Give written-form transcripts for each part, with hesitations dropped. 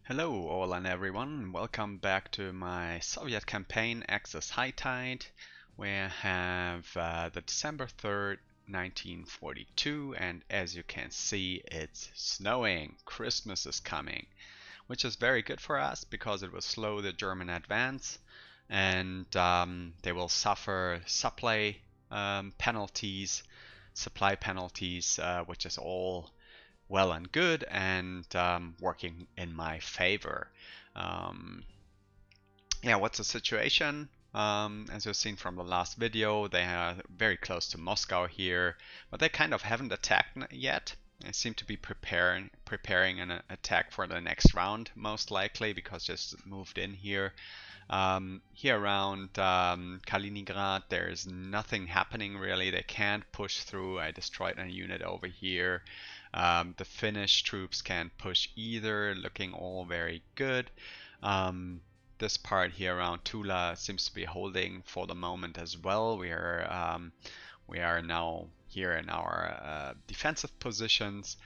Hello all and everyone, welcome back to my Soviet campaign Axis High Tide. We have the December 3rd, 1942, and as you can see it's snowing. Christmas is coming, which is very good for us because it will slow the German advance and they will suffer penalties, supply penalties, which is all well and good and working in my favor. Um, yeah, what's the situation? As you've seen from the last video, they are very close to Moscow here, but they kind of haven't attacked yet. They seem to be preparing an attack for the next round, most likely, because just moved in here. Here around Kaliningrad, there's nothing happening really. They can't push through. I destroyed a unit over here. The Finnish troops can't push either, looking all very good. This part here around Tula seems to be holding for the moment as well. We are now here in our defensive positions,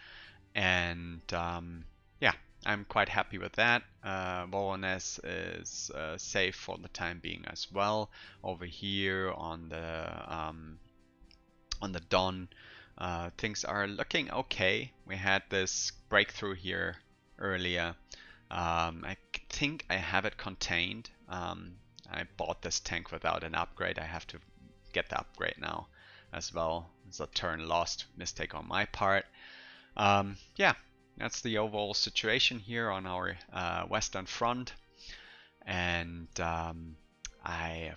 and yeah, I'm quite happy with that. Voronezh is safe for the time being as well. Over here on the Don, things are looking okay. We had this breakthrough here earlier. I think I have it contained. I bought this tank without an upgrade. I have to get the upgrade now as well. It's a turn lost, mistake on my part. Yeah, that's the overall situation here on our Western Front. And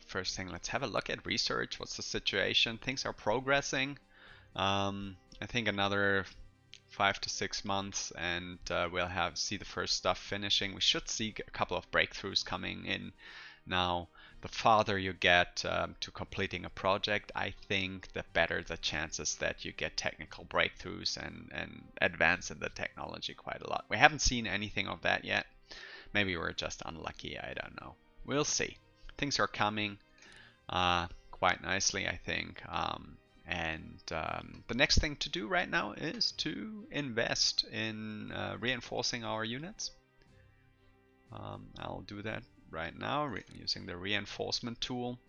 first thing, let's have a look at research. What's the situation? Things are progressing. I think another 5 to 6 months and we'll see the first stuff finishing. We should see a couple of breakthroughs coming in now. The farther you get to completing a project, I think the better the chances that you get technical breakthroughs and advance in the technology quite a lot. We haven't seen anything of that yet. Maybe we're just unlucky, I don't know. We'll see. Things are coming quite nicely, I think. The next thing to do right now is to invest in reinforcing our units. I'll do that right now using the reinforcement tool.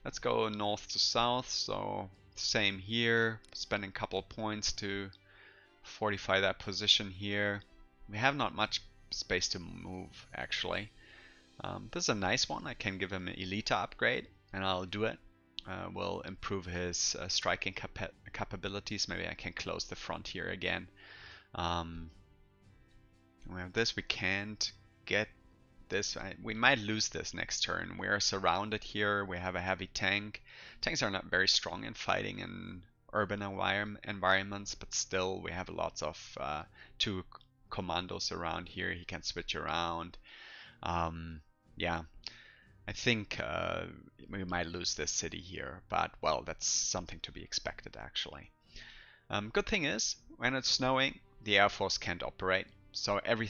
Let's go north to south, so same here, spending a couple of points to fortify that position here. We have not much space to move actually. This is a nice one. I can give him an Elite upgrade and I'll do it. Will improve his striking capabilities. Maybe I can close the front here again. We have this. We can't get this. We might lose this next turn. We are surrounded here. We have a heavy tank. Tanks are not very strong in fighting in urban environments, but still we have lots of two commandos around here. He can switch around. Yeah. I think we might lose this city here, but well, that's something to be expected actually. Good thing is, when it's snowing, the Air Force can't operate. So every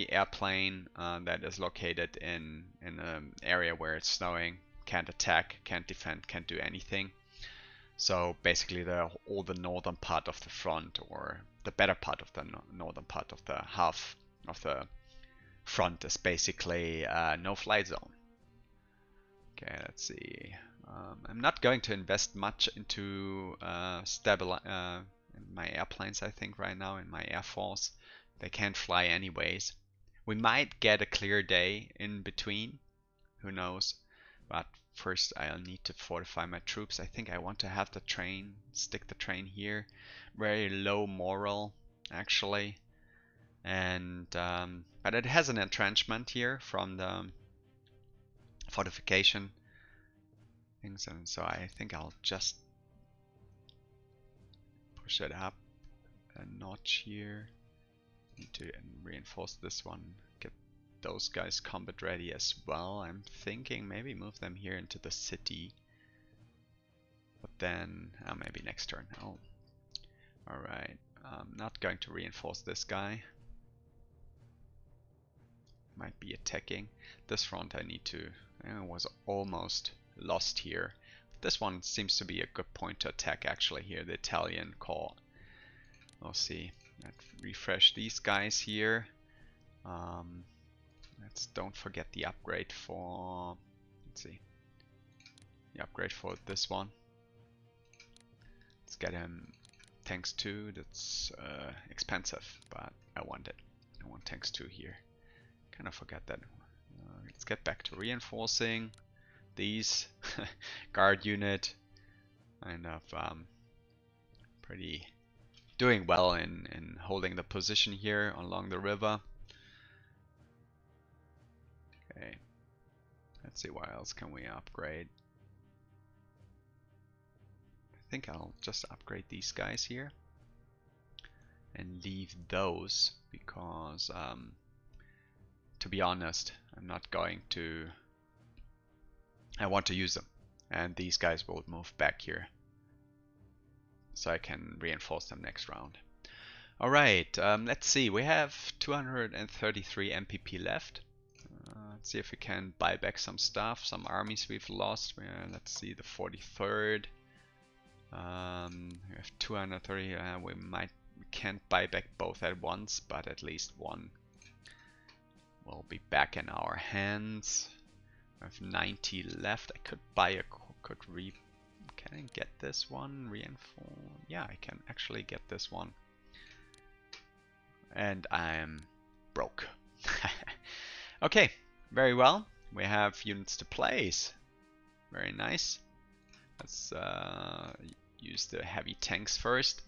airplane that is located in an area where it's snowing can't attack, can't defend, can't do anything. So basically all the northern part of the front, or the better part of the northern part of the half of the front, is basically no-fly zone. Okay, let's see. I'm not going to invest much into my airplanes, I think, right now, in my Air Force. They can't fly anyways. We might get a clear day in between. Who knows? But first I'll need to fortify my troops. I think I want to have the train, stick the train here. Very low moral, actually. And but it has an entrenchment here from the fortification things, and so I think I'll just push it up a notch here. Need to reinforce this one, get those guys combat ready as well. I'm thinking maybe move them here into the city, but then maybe next turn. Oh, alright. I'm not going to reinforce this guy. Might be attacking this front. I need to. I was almost lost here. This one seems to be a good point to attack actually here, the Italian Corps. We'll see. Let's refresh these guys here. Let's don't forget the upgrade for, let's see, the upgrade for this one. Let's get him tanks 2. That's expensive, but I want it. I want tanks 2 here. Kind of forget that. Let's get back to reinforcing these. Guard unit, kind of pretty doing well in holding the position here along the river. Okay, let's see what else can we upgrade. I think I'll just upgrade these guys here and leave those because to be honest, I'm not going to, I want to use them, and these guys will move back here so I can reinforce them next round. Alright, let's see, we have 233 MPP left. Let's see if we can buy back some stuff, some armies we've lost. Let's see, the 43rd. We have 230, we can't buy back both at once, but at least one will be back in our hands. I have 90 left. I could buy can I get this one? Reinforce? Yeah, I can actually get this one. And I'm broke. Okay, very well. We have units to place. Very nice. Let's use the heavy tanks first.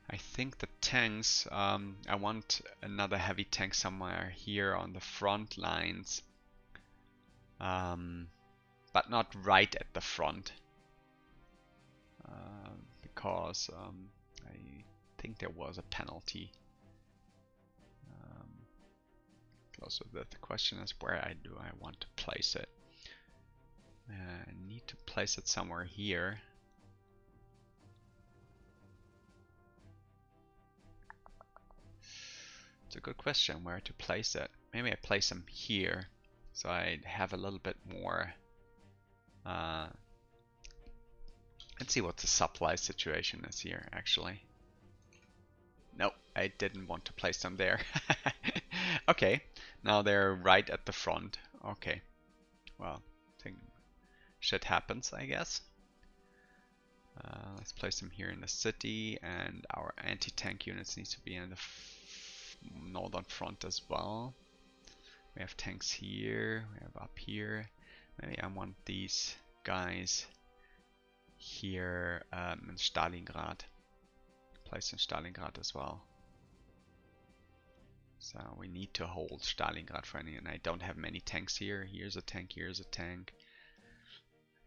I think the tanks, I want another heavy tank somewhere here on the front lines, but not right at the front, because I think there was a penalty. Close with it. The question is, where do I want to place it? I need to place it somewhere here. It's a good question where to place it. Maybe I place them here so I have a little bit more. Let's see what the supply situation is here actually. Nope, I didn't want to place them there. Okay, now they're right at the front. Okay, well, I think shit happens, I guess. Let's place them here in the city, and our anti-tank units need to be in the northern front as well. We have tanks here, we have up here. Maybe I want these guys here in Stalingrad. Place in Stalingrad as well. So we need to hold Stalingrad for any, and I don't have many tanks here. Here's a tank, here's a tank.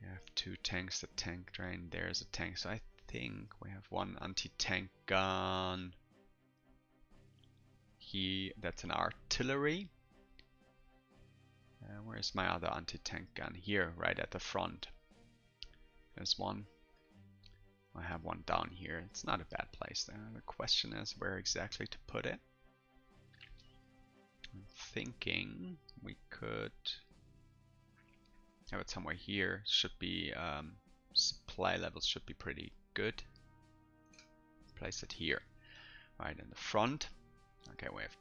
We have 2 tanks, the tank train, there's a tank. So I think we have 1 anti-tank gun. That's an artillery. Where's my other anti-tank gun? Here, right at the front. There's one. I have one down here. It's not a bad place there. The question is where exactly to put it. I'm thinking we could have it somewhere here. Should be supply levels should be pretty good. Place it here, right in the front. Okay, we have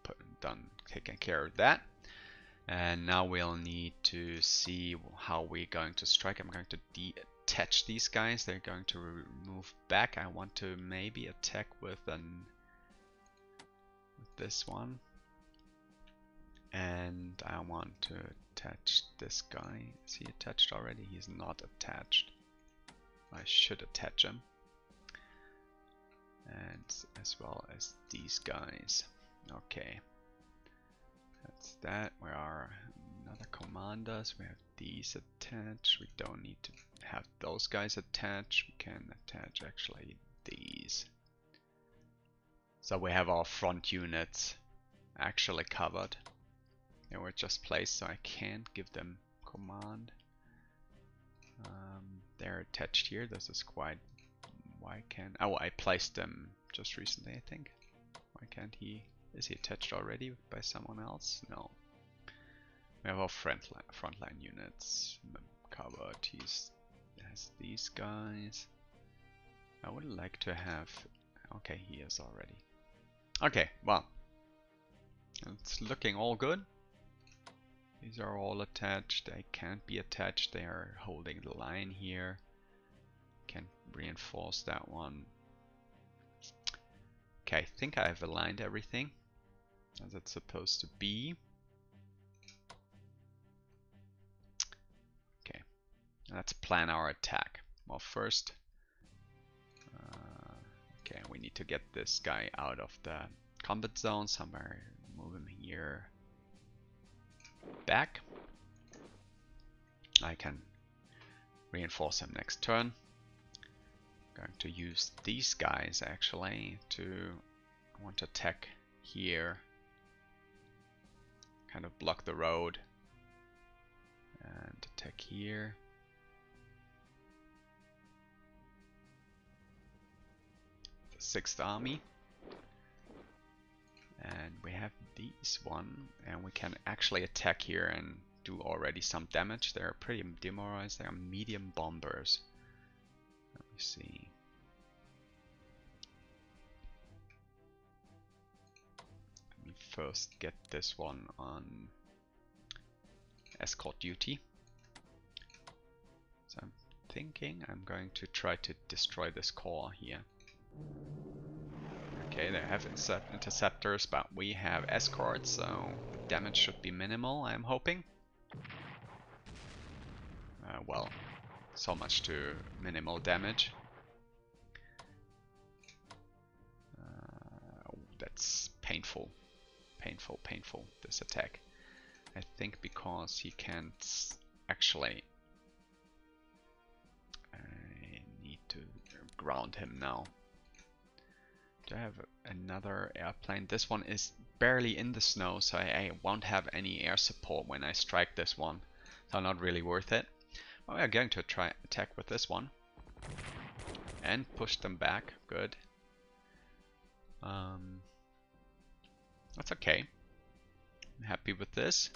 taken care of that, and now we'll need to see how we're going to strike. I'm going to detach these guys. They're going to move back. I want to maybe attack with this one. And I want to attach this guy. Is he attached already? He's not attached. I should attach him. And as well as these guys. Okay. That's that. Where are another commanders? We have these attached. We don't need to have those guys attached. We can attach actually these. So we have our front units actually covered. They were just placed, so I can't give them command. They're attached here. This is quite. Why can't? Oh, I placed them just recently, I think. Why can't he? Is he attached already by someone else? No. We have our frontline units covered. He has these guys. I would like to have. Okay, he is already. Okay, well, it's looking all good. These are all attached. They can't be attached. They are holding the line here. Can reinforce that one. Okay, I think I've aligned everything as it's supposed to be. Okay, let's plan our attack. Well, first, okay, we need to get this guy out of the combat zone somewhere. Move him here. Back. I can reinforce him next turn. Going to use these guys actually to, I want to attack here, kind of block the road, and attack here. The 6th Army, and we have these one, and we can actually attack here and do already some damage. They're pretty demoralized. They are medium bombers. Let me see. Let me first get this one on escort duty. So I'm thinking I'm going to try to destroy this core here. Okay, they have interceptors, but we have escorts, so damage should be minimal, I'm hoping. Well, so much to minimal damage. Oh, that's painful. Painful, painful, this attack. I think because he can't actually... I need to ground him now. Do I have another airplane? This one is barely in the snow, so I won't have any air support when I strike this one. So not really worth it. Well, we are going to try attack with this one. And push them back. Good. That's okay. I'm happy with this.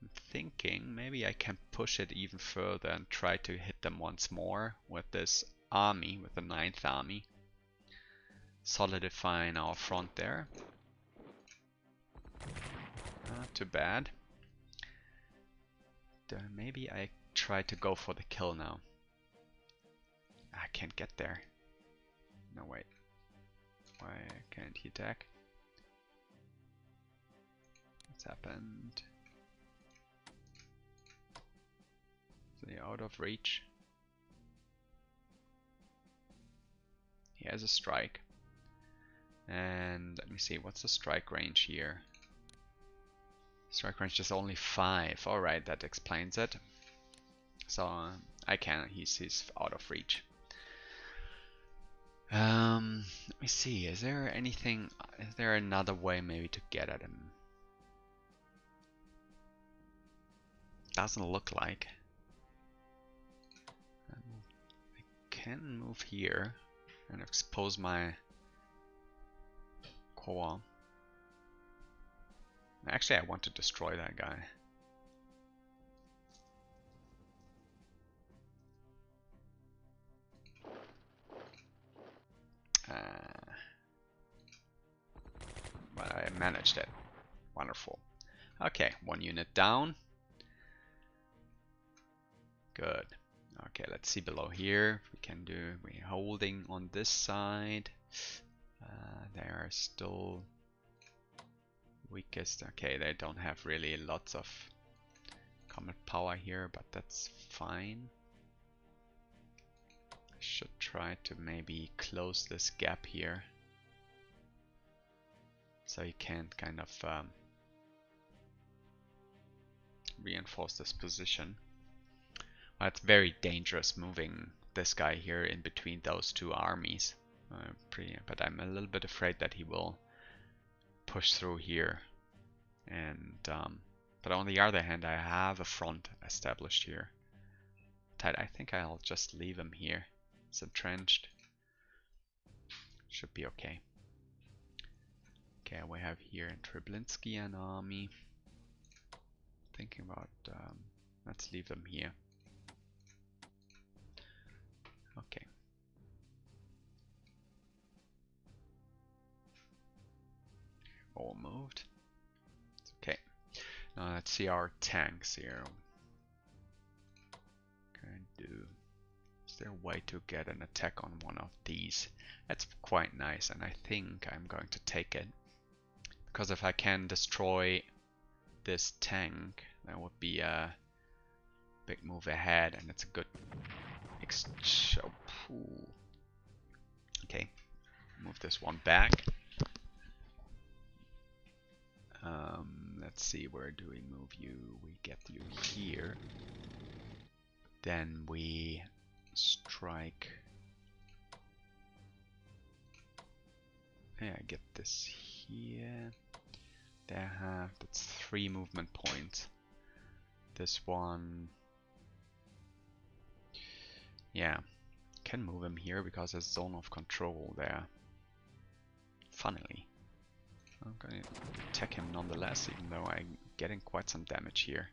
I'm thinking maybe I can push it even further and try to hit them once more with this army, with the 9th Army. Solidifying our front there. Not too bad. Maybe I try to go for the kill now. I can't get there. No, wait. Why can't he attack? What's happened? Is he out of reach? He has a strike. And let me see, what's the strike range here? Strike range is only 5. Alright, that explains it. So I can, he's out of reach. Let me see, is there anything, is there another way maybe to get at him? Doesn't look like. I can move here and expose my core. Actually, I want to destroy that guy. But I managed it. Wonderful. Okay, 1 unit down. Good. Okay, let's see below here. We can do. We're holding on this side. They are still weakest. Okay, they don't have really lots of combat power here, but that's fine. I should try to maybe close this gap here, so you can't kind of reinforce this position. Well, it's very dangerous moving this guy here in between those two armies. But I'm a little bit afraid that he will push through here. And but on the other hand, I have a front established here. I think I'll just leave him here. It's entrenched. Should be okay. Okay, we have here in Treblinski an army. Thinking about let's leave them here. Okay. All moved. It's okay. Now Let's see our tanks here. Can I do? Is there a way to get an attack on one of these? That's quite nice, and I think I'm going to take it. Because if I can destroy this tank, that would be a big move ahead, and it's a good okay, move this one back. Let's see, where do we move you? We get you here. Then we strike. Yeah, I get this here. That's 3 movement points. This one, yeah, can move him here because there's zone of control there. Funnily, I'm going to attack him nonetheless, even though I'm getting quite some damage here.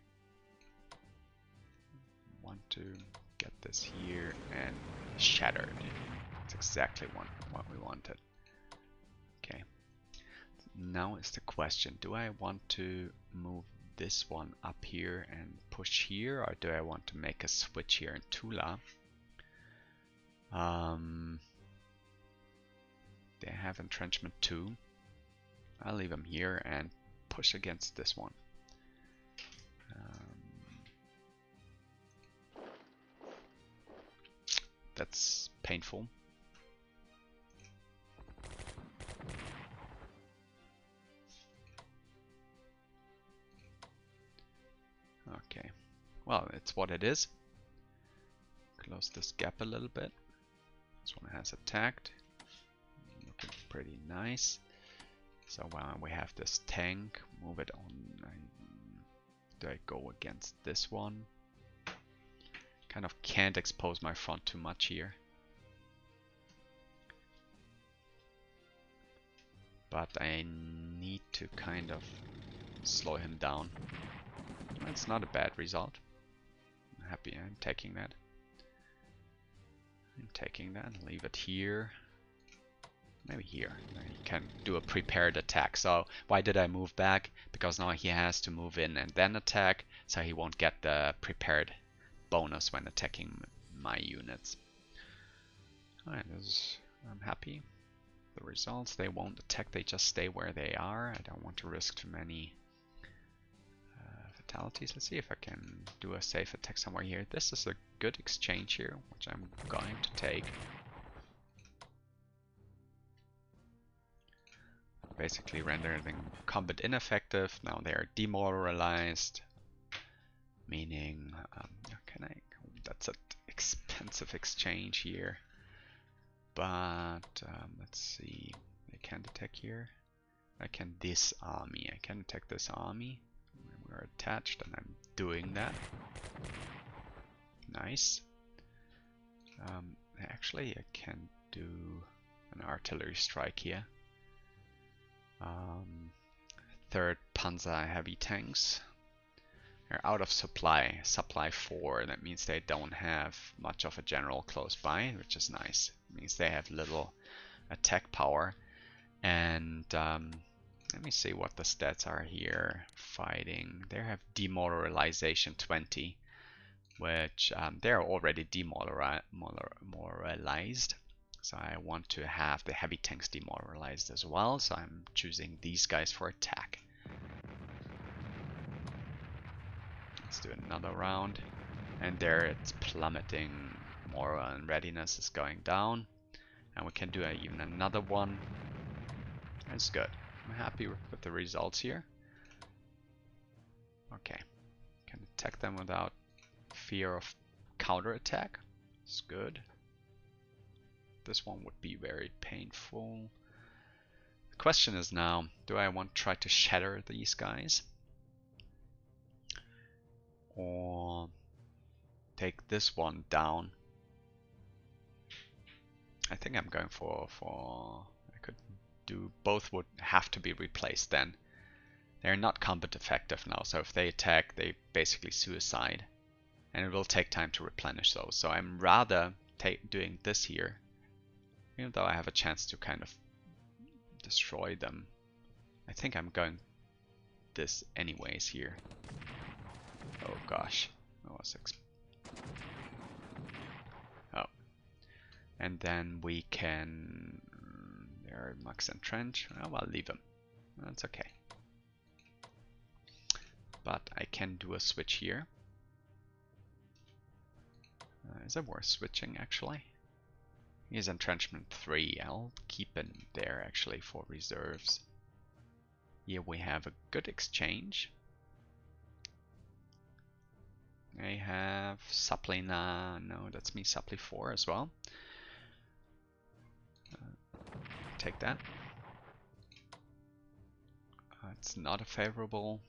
Want to get this here and shattered. That's exactly what we wanted. Okay. Now is the question, do I want to move this one up here and push here, or do I want to make a switch here in Tula? They have entrenchment 2. I'll leave them here and push against this one. That's painful. Okay, well, it's what it is. Close this gap a little bit. This one has attacked. Looking pretty nice. So while we have this tank, move it on. Do I go against this one? Kind of can't expose my front too much here. But I need to kind of slow him down. That's not a bad result. I'm happy I'm taking that. I'm taking that, leave it here. Maybe here. He can do a prepared attack. So why did I move back? Because now he has to move in and then attack, so he won't get the prepared bonus when attacking my units. Alright, I'm happy. The results, they won't attack, they just stay where they are. I don't want to risk too many fatalities. Let's see if I can do a safe attack somewhere here. This is a good exchange here, which I'm going to take. Basically rendering combat ineffective. Now they are demoralized, meaning that's an expensive exchange here. But let's see, I can't attack here. I can this army. I can attack this army. We're attached, and I'm doing that. Nice. Actually, I can do an artillery strike here. 3rd Panzer heavy tanks. They're out of supply. Supply 4. That means they don't have much of a general close by, which is nice. It means they have little attack power. And let me see what the stats are here. Fighting. They have demoralization 20, which they're already demoralized. So I want to have the heavy tanks demoralized as well. So I'm choosing these guys for attack. Let's do another round. And there it's plummeting. Morale and readiness is going down. And we can do even another one. That's good. I'm happy with the results here. Okay. Can attack them without fear of counterattack. It's good. This one would be very painful. The question is now, do I want to try to shatter these guys? Or take this one down? I think I'm going for I could do both, would have to be replaced then. They're not combat effective now, so if they attack, they basically suicide. And it will take time to replenish those. So I'm rather doing this here. Even though I have a chance to kind of destroy them. I think I'm going this anyways here. Oh gosh. That was oh. And then we can... There are Max and Trench. Oh, I'll leave them. That's okay. But I can do a switch here. Is it worth switching actually? Here's entrenchment 3. I'll keep it there actually for reserves. Here we have a good exchange. I have supply now. No, that's me supply 4 as well. Take that. It's not a favorable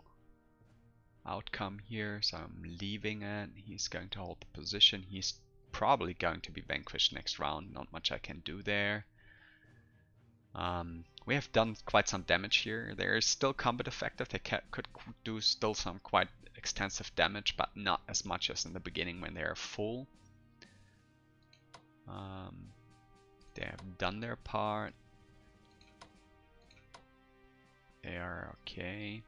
outcome here, so I'm leaving it. He's going to hold the position. He's probably going to be vanquished next round. Not much I can do there. We have done quite some damage here. There is still combat effective. They could do still some quite extensive damage, but not as much as in the beginning when they are full. They have done their part. They are okay.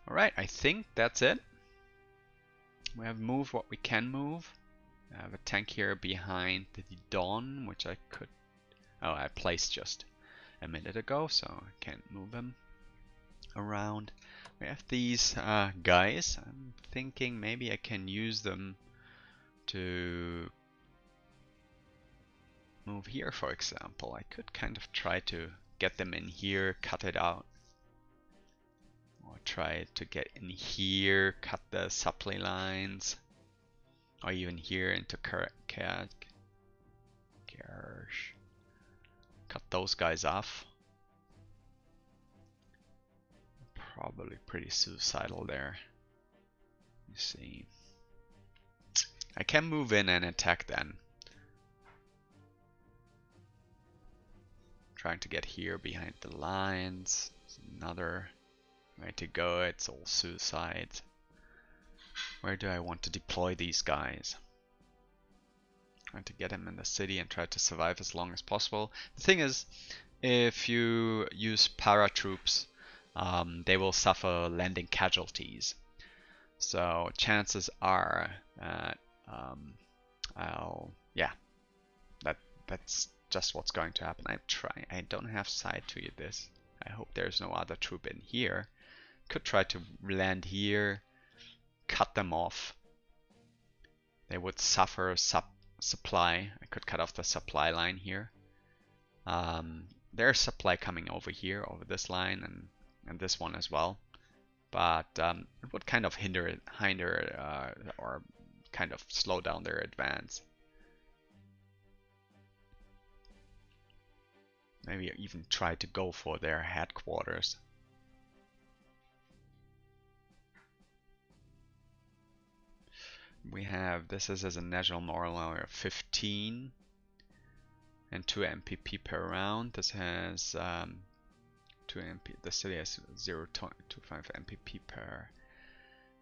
Alright, I think that's it. We have moved what we can move. I have a tank here behind the Dawn, which I could... Oh, I placed just a minute ago, so I can't move him around. We have these guys. I'm thinking maybe I can use them to move here, for example. I could kind of try to get them in here, cut it out. Or try to get in here, cut the supply lines. Or even here into Cut those guys off. Probably pretty suicidal there. You see. I can move in and attack then. Trying to get here behind the lines. It's another way to go. It's all suicide. Where do I want to deploy these guys? Trying to get them in the city and try to survive as long as possible. The thing is, if you use paratroops, they will suffer landing casualties. So chances are that that's just what's going to happen. I don't have sight to this. I hope there's no other troop in here. Could try to land here, cut them off. They would suffer supply. I could cut off the supply line here. There's supply coming over here, over this line, and this one as well. But it would kind of hinder or kind of slow down their advance. Maybe even try to go for their headquarters. We have, this is as a national normal of 15 and 2 MPP per round. This has 2 MP. The city has 0.25 MPP per.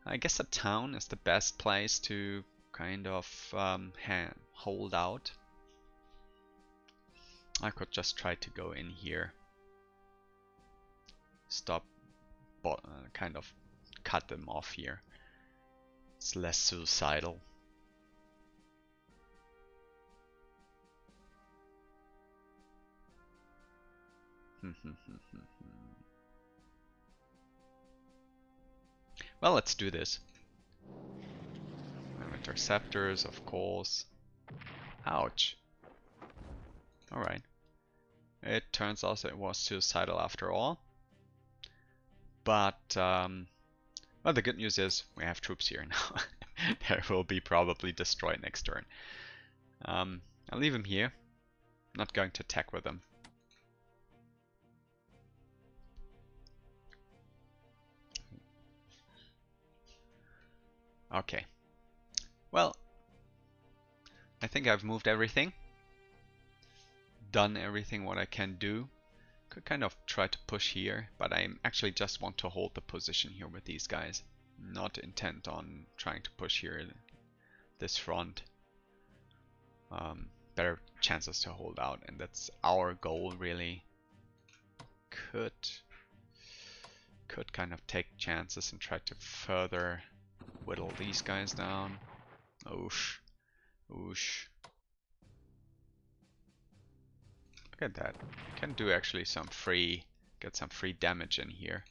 I guess a town is the best place to kind of hold out. I could just try to go in here, stop, kind of cut them off here. It's less suicidal. Well, let's do this. Interceptors, of course. Ouch. Alright. It turns out it was suicidal after all. But, well, the good news is we have troops here now. They will be probably destroyed next turn. I'll leave them here. Not going to attack with them. Okay. Well, I think I've moved everything. Done everything what I can do. Could kind of try to push here, but I actually just want to hold the position here with these guys. Not intent on trying to push here this front. better chances to hold out, and that's our goal really. Could kind of take chances and try to further whittle these guys down. Oosh. Oosh. Look at that. Can do actually some free, get some free damage in here.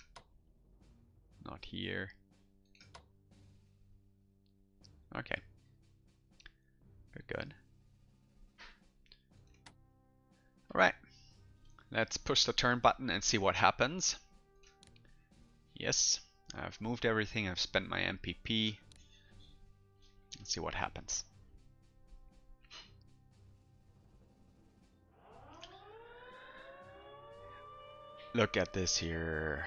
Not here. Okay. Good. Alright. Let's push the turn button and see what happens. Yes. I've moved everything. I've spent my MPP. Let's see what happens. Look at this here.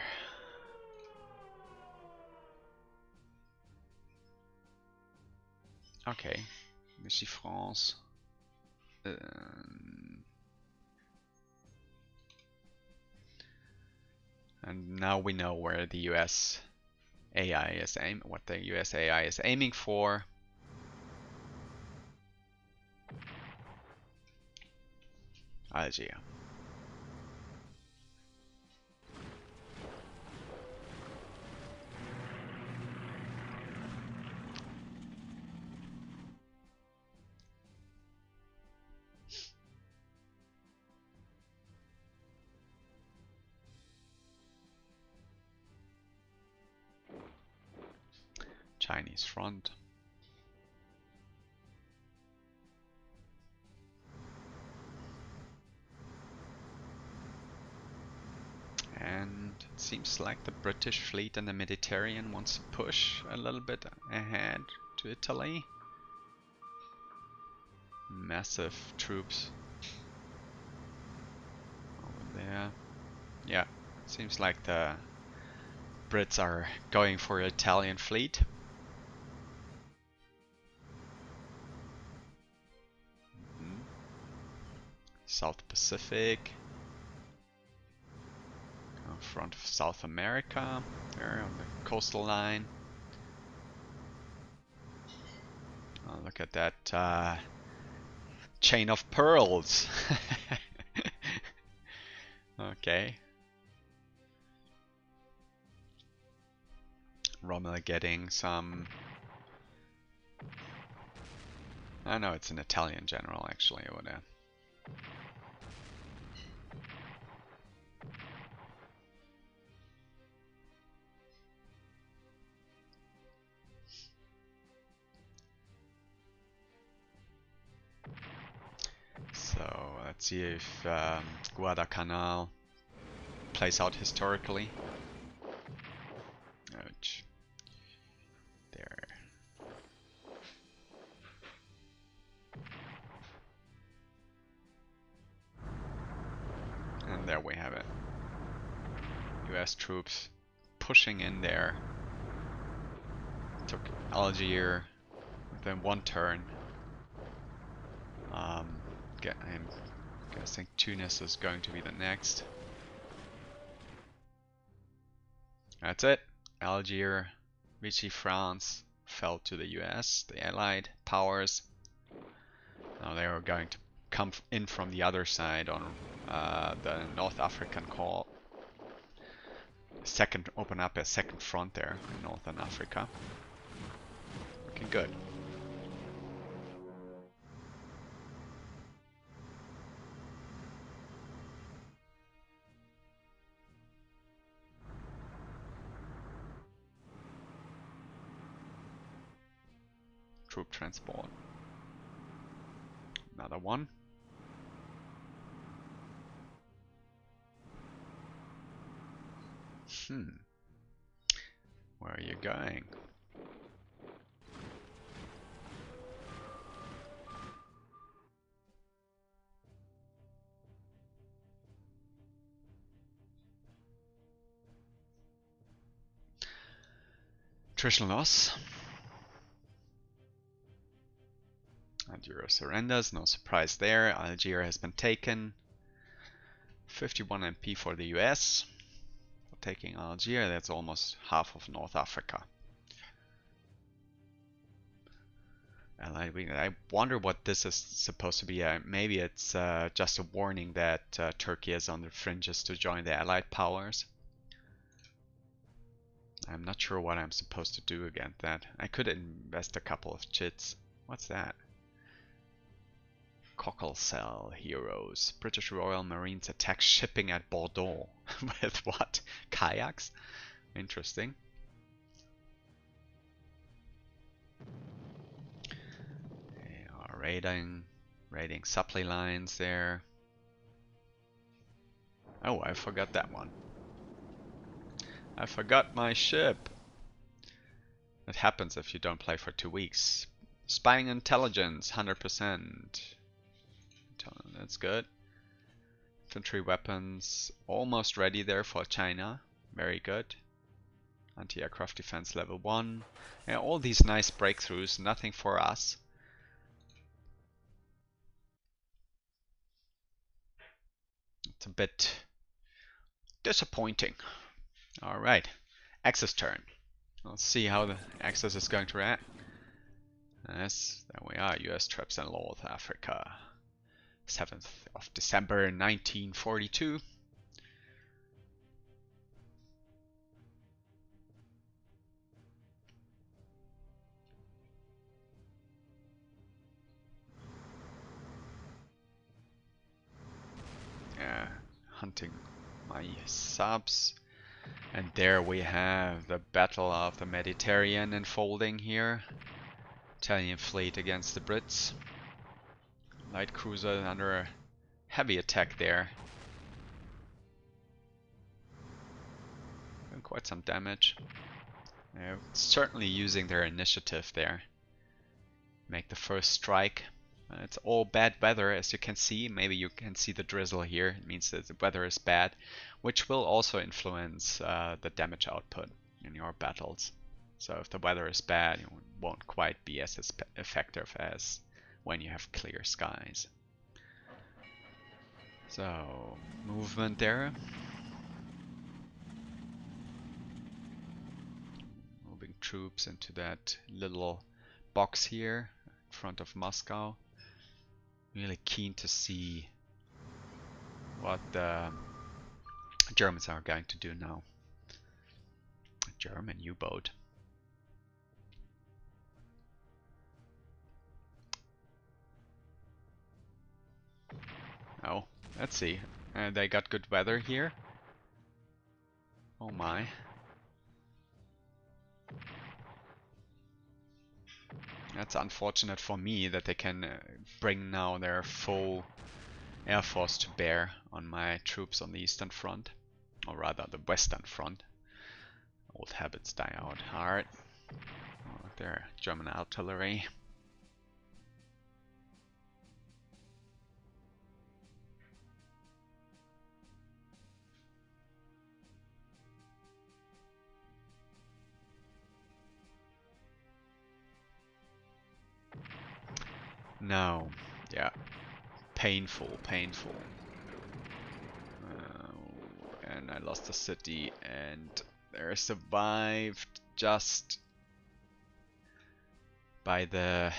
Okay. Ici France. And now we know where the US AI is what the US AI is aiming for. Algeria. Chinese front. And it seems like the British fleet in the Mediterranean wants to push a little bit ahead to Italy. Massive troops over there. Yeah, it seems like the Brits are going for an Italian fleet. South Pacific. Front of South America, there on the coastal line. Oh, look at that chain of pearls. Okay. Rommel getting some... I know it's an Italian general actually over there. So let's see if Guadalcanal plays out historically. Ouch. There. And there we have it. US troops pushing in there. Took Algiers within one turn. I'm guessing Tunis is going to be the next. That's it. Algiers, Vichy France fell to the US, the Allied powers. Now they are going to come in from the other side on the North African call. Open up a second front there in Northern Africa. Looking good. Troop transport. Another one. Where are you going? Attrition loss. Algeria surrenders, no surprise there. Algeria has been taken. 51 MP for the US. For taking Algeria, that's almost half of North Africa. Allied weakness. I wonder what this is supposed to be. Maybe it's just a warning that Turkey is on the fringes to join the Allied powers. I'm not sure what I'm supposed to do against that. I could invest a couple of chits. What's that? Cockle Cell Heroes. British Royal Marines attack shipping at Bordeaux. With what? Kayaks? Interesting. They are raiding supply lines there. Oh, I forgot that one. I forgot my ship. It happens if you don't play for 2 weeks. Spying intelligence, 100%. That's good. Infantry weapons, almost ready there for China. Very good. Anti-aircraft defense level 1. Yeah, all these nice breakthroughs, nothing for us. It's a bit disappointing. Alright, Axis turn. Let's see how the Axis is going to react. Yes, there we are, US troops in North Africa. 7th of December 1942. Hunting my subs. And there we have the Battle of the Mediterranean unfolding here. Italian fleet against the Brits. Light cruiser under a heavy attack there. Doing quite some damage. Certainly using their initiative there. Make the first strike. It's all bad weather, as you can see. Maybe you can see the drizzle here. It means that the weather is bad, which will also influence the damage output in your battles. So if the weather is bad, it won't quite be as effective as when you have clear skies. So, movement there. Moving troops into that little box here in front of Moscow. Really keen to see what the Germans are going to do now. A German U-boat. Oh, let's see. They got good weather here. Oh my. That's unfortunate for me that they can bring now their full air force to bear on my troops on the Eastern Front. Or rather, the Western Front. Old habits die out hard. Oh, there, German artillery. No, yeah, painful. And I lost the city, and they're survived just by the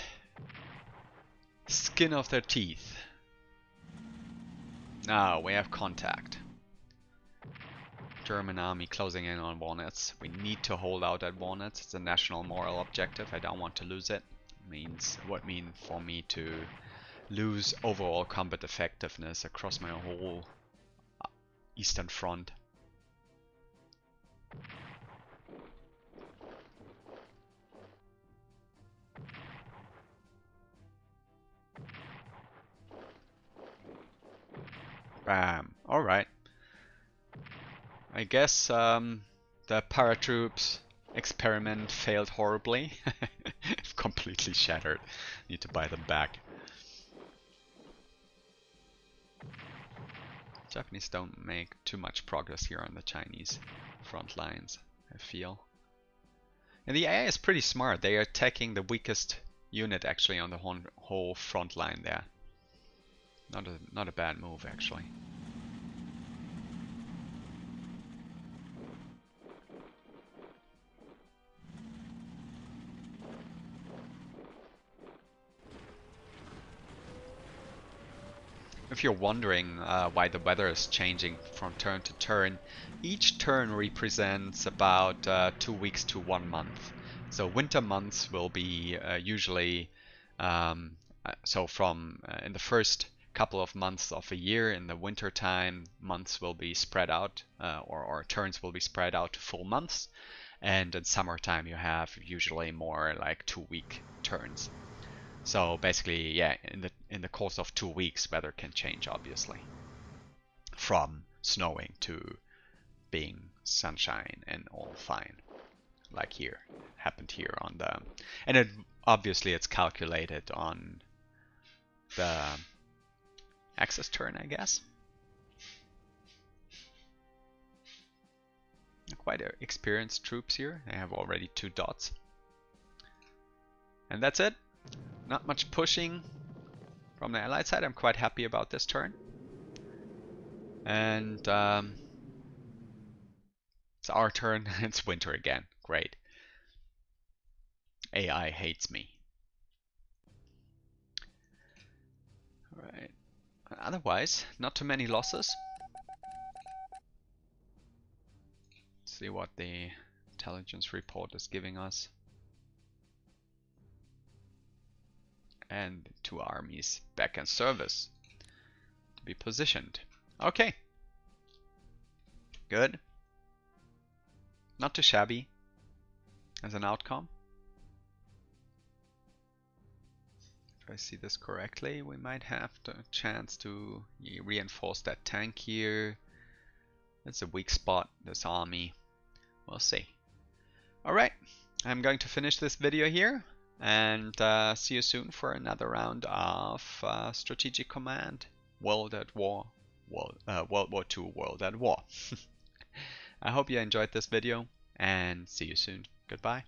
skin of their teeth. Now we have contact. German army closing in on Walnets. We need to hold out at Walnets. It's a national moral objective. I don't want to lose it. Would mean for me to lose overall combat effectiveness across my whole Eastern Front. Bam. Alright. I guess the paratroops experiment failed horribly. Completely shattered. Need to buy them back. Japanese don't make too much progress here on the Chinese front lines, I feel. And the AI is pretty smart. They are attacking the weakest unit actually on the whole front line there. Not a bad move actually. if you're wondering why the weather is changing from turn to turn, each turn represents about 2 weeks to 1 month. So winter months will be usually so from in the first couple of months of a year in the winter time, months will be spread out or turns will be spread out to full months, and in summertime you have usually more like 2-week turns. So basically, yeah, in the course of 2 weeks, weather can change obviously, from snowing to being sunshine and all fine, like here happened here on the, and it obviously it's calculated on the axis turn, I guess. Quite experienced troops here. They have already 2 dots. And that's it. Not much pushing from the Allied side. I'm quite happy about this turn. And it's our turn. It's winter again. Great. AI hates me. Alright. Otherwise, not too many losses. Let's see what the intelligence report is giving us. And 2 armies back in service to be positioned. Okay. Good. Not too shabby as an outcome. If I see this correctly, we might have the chance to reinforce that tank here. It's a weak spot, this army. We'll see. Alright, I'm going to finish this video here, and see you soon for another round of Strategic Command, World at War, World War II, World at War. I hope you enjoyed this video, and see you soon. Goodbye.